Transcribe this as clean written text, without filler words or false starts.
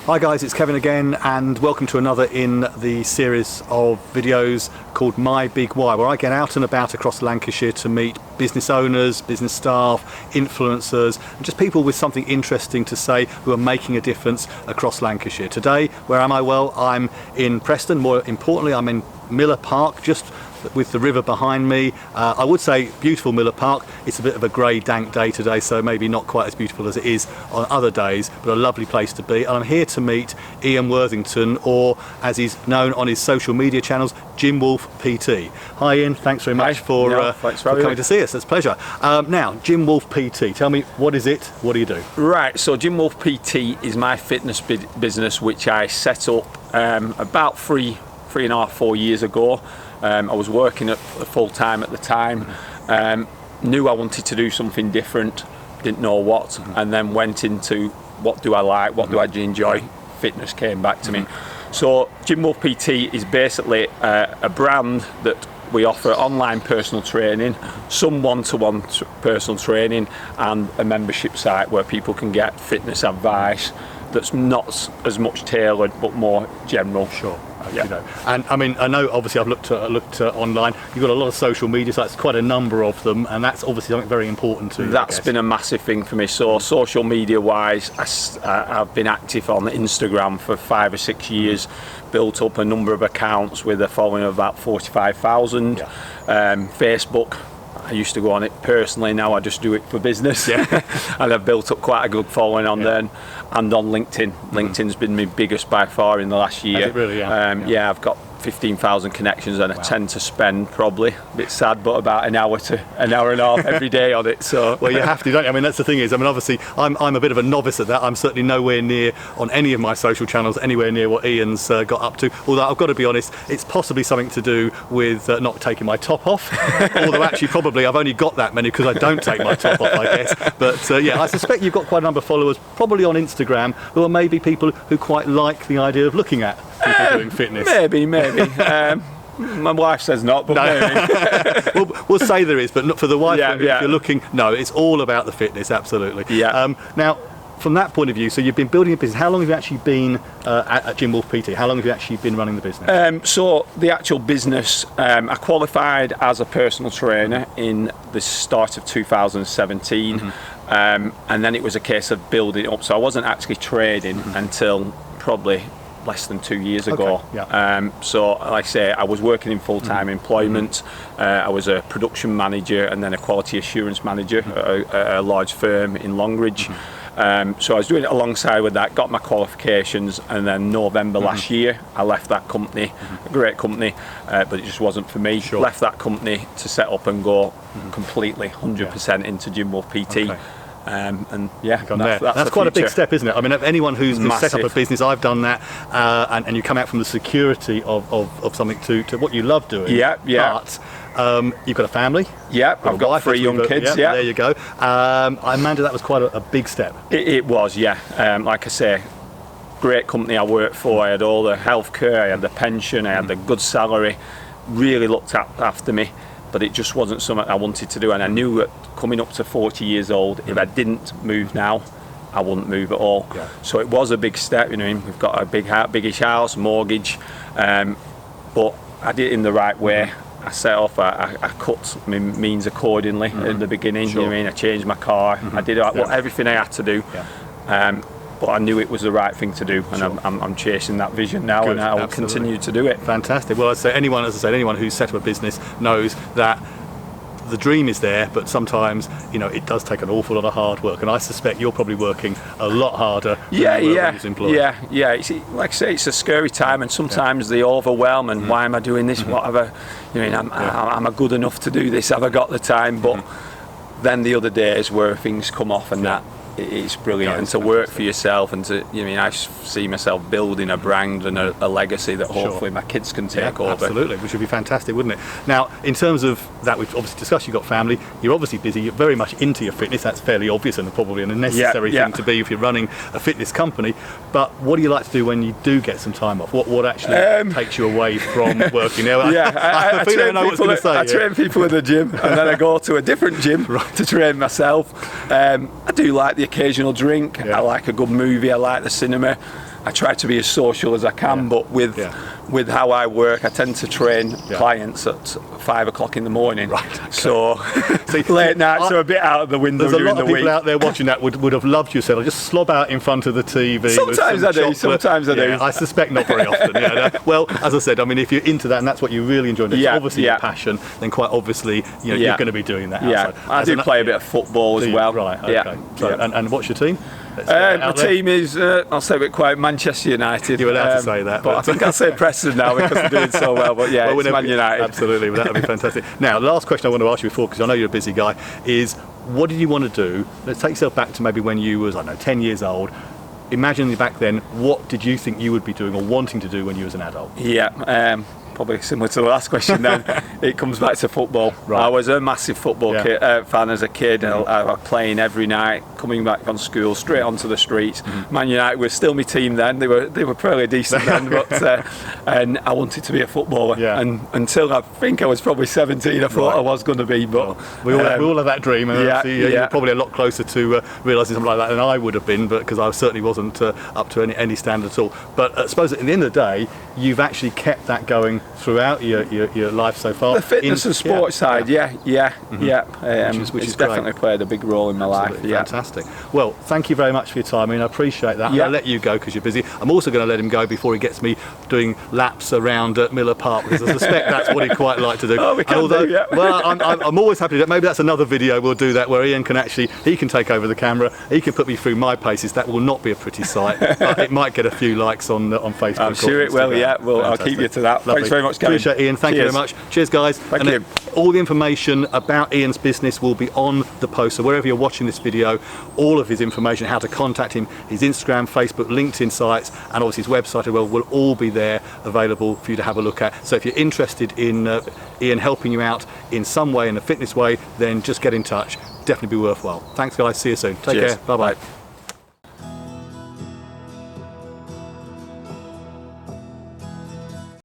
Hi guys, it's Kevin again, and welcome to another in the series of videos called My Big Why, where I get out and about across Lancashire to meet business owners, business staff, influencers, and just people with something interesting to say who are making a difference across Lancashire. Today, where am I? Well, I'm in Preston. More importantly, I'm in Miller Park, just with the river behind me. I would say beautiful Miller Park. It's a bit of a grey, dank day today, so maybe not quite as beautiful as it is on other days, but a lovely place to be. And I'm here to meet Ian Worthington, or as he's known on his social media channels, Gymwolfpt. Hi Ian, thanks very much for coming to see us. It's a pleasure. Now, Gymwolfpt, tell me, what is it? What do you do? Right, so Gymwolfpt is my fitness business, which I set up about three and a half, 4 years ago. I was working at full time at the time, knew I wanted to do something different, didn't know what, and then went into what do I like, what do I enjoy. Fitness came back to me. So Gymwolfpt is basically a brand that we offer online personal training, some one-to-one personal training, and a membership site where people can get fitness advice that's not as much tailored but more general. Sure. Yeah. You know. And I mean, I know obviously I've looked online. You've got a lot of social media sites, quite a number of them, and that's obviously something very important to you. That's been a massive thing for me. So social media wise, I've been active on Instagram for 5 or 6 years, built up a number of accounts with a following of about 45,000. Facebook, I used to go on it personally, now I just do it for business. And I've built up quite a good following on there. And on LinkedIn. LinkedIn's been my biggest by far in the last year. Has it really? Yeah, I've got 15,000 connections, and I tend to spend probably, a bit sad, but about an hour and a half every day on it. So well, you have to, don't you? I mean, that's the thing is, I mean, obviously I'm a bit of a novice at that. I'm certainly nowhere near on any of my social channels, anywhere near what Ian's got up to. Although I've got to be honest, it's possibly something to do with not taking my top off. Although actually probably I've only got that many because I don't take my top off, I guess. But yeah, I suspect you've got quite a number of followers, probably on Instagram, who are maybe people who quite like the idea of looking at people doing fitness. Maybe. My wife says not, but maybe. we'll say there is, but not for the wife. If you're looking, no, it's all about the fitness, absolutely. Now, from that point of view, so you've been building a business. How long have you actually been at Gymwolfpt? How long have you actually been running the business? So the actual business, I qualified as a personal trainer in the start of 2017, and then it was a case of building it up. So I wasn't actually trading until probably less than 2 years ago. So like I say, I was working in full-time employment. I was a production manager and then a quality assurance manager at a large firm in Longridge. So I was doing it alongside with that, got my qualifications, and then November last year I left that company, a great company, but it just wasn't for me. Left that company to set up and go completely 100% into Gymwolfpt. And yeah, that's quite a big step, isn't it? I mean, anyone who's set up a business, I've done that, and you come out from the security of something to what you love doing. But you've got a family. I've got 3 young kids. There you go. I imagine that was quite a big step. It was, like I say, great company I worked for. I had all the healthcare, I had the pension, I had the good salary, really looked after me. But it just wasn't something I wanted to do, and I knew that coming up to 40 years old, if I didn't move now, I wouldn't move at all. So it was a big step. You know, we've got a biggish house, mortgage, but I did it in the right way. I set off, I cut my means accordingly in the beginning. You know what I mean? I changed my car, I did everything I had to do. But I knew it was the right thing to do, and I'm chasing that vision now. And I will continue to do it. Fantastic. Well, I'd say anyone who's set up a business knows that the dream is there, but sometimes, you know, it does take an awful lot of hard work, and I suspect you're probably working a lot harder than you were when you was employed. It's, like I say, it's a scary time, and sometimes they overwhelm, and why am I doing this? Whatever, you know, am I good enough to do this? Have I got the time? But then the other days where things come off, and that it's brilliant, and to work for yourself, and to, you know, I mean, I see myself building a brand and a legacy that hopefully my kids can take over. Absolutely, which would be fantastic, wouldn't it? Now, in terms of that, we've obviously discussed you've got family, you're obviously busy, you're very much into your fitness, that's fairly obvious and probably a necessary thing to be if you're running a fitness company, but what do you like to do when you do get some time off? What actually takes you away from working now? I train people in the gym, and then I go to a different gym to train myself. I do like the occasional drink. I like a good movie. I like the cinema. I try to be as social as I can, but with how I work, I tend to train clients at 5 o'clock in the morning. Right. Okay. So late nights are a bit out of the window during the week. There's a lot of people out there watching that would have loved you said, I'll just slob out in front of the TV. Sometimes I do. Sometimes I do. I suspect not very often. Yeah, no. Well, as I said, I mean, if you're into that and that's what you really enjoy, it's obviously your passion, then quite obviously you're going to be doing that outside. I do play a bit of football as well. Right. Okay. So, and what's your team? My team is, I'll say it quite, Manchester United. You're allowed to say that. But I think I'll say Preston now because they're doing so well. But yeah, it's Man United. Absolutely, well, that would be fantastic. Now, last question I want to ask you before, because I know you're a busy guy, is what did you want to do? Let's take yourself back to maybe when you was, 10 years old. Imagine back then, what did you think you would be doing or wanting to do when you was an adult? Yeah, probably similar to the last question then. It comes back to football. Right. I was a massive football fan as a kid. I was playing every night, coming back from school, straight onto the streets. Man United was still my team then. They were fairly decent then, but and I wanted to be a footballer. Yeah. And until I think I was probably 17, I thought I was going to be. But we all have that dream, and you're probably a lot closer to realising something like that than I would have been, but because I certainly wasn't up to any standard at all. But I suppose at the end of the day, you've actually kept that going throughout your life so far. The fitness and sports side, which has definitely played a big role in my life. Fantastic. Well, thank you very much for your time. I mean, I appreciate that. I'll let you go because you're busy. I'm also going to let him go before he gets me doing laps around Miller Park, because I suspect that's what he'd quite like to do. Oh, we can do. Well, I'm always happy to do that. Maybe that's another video we'll do that where Ian can he can take over the camera. He can put me through my paces. That will not be a pretty sight, but it might get a few likes on Facebook. I'm sure it will. Yeah, well, I'll keep you to that. Lovely. Thanks very much, Gavin. Appreciate it, Ian. Thank you very much. Cheers, guys. Thank you. All the information about Ian's business will be on the post. So wherever you're watching this video, all of his information, how to contact him, his Instagram, Facebook, LinkedIn sites, and obviously his website as well, will all be there available for you to have a look at. So if you're interested in Ian helping you out in some way, in a fitness way, then just get in touch. Definitely be worthwhile. Thanks, guys. See you soon. Take care. Bye-bye.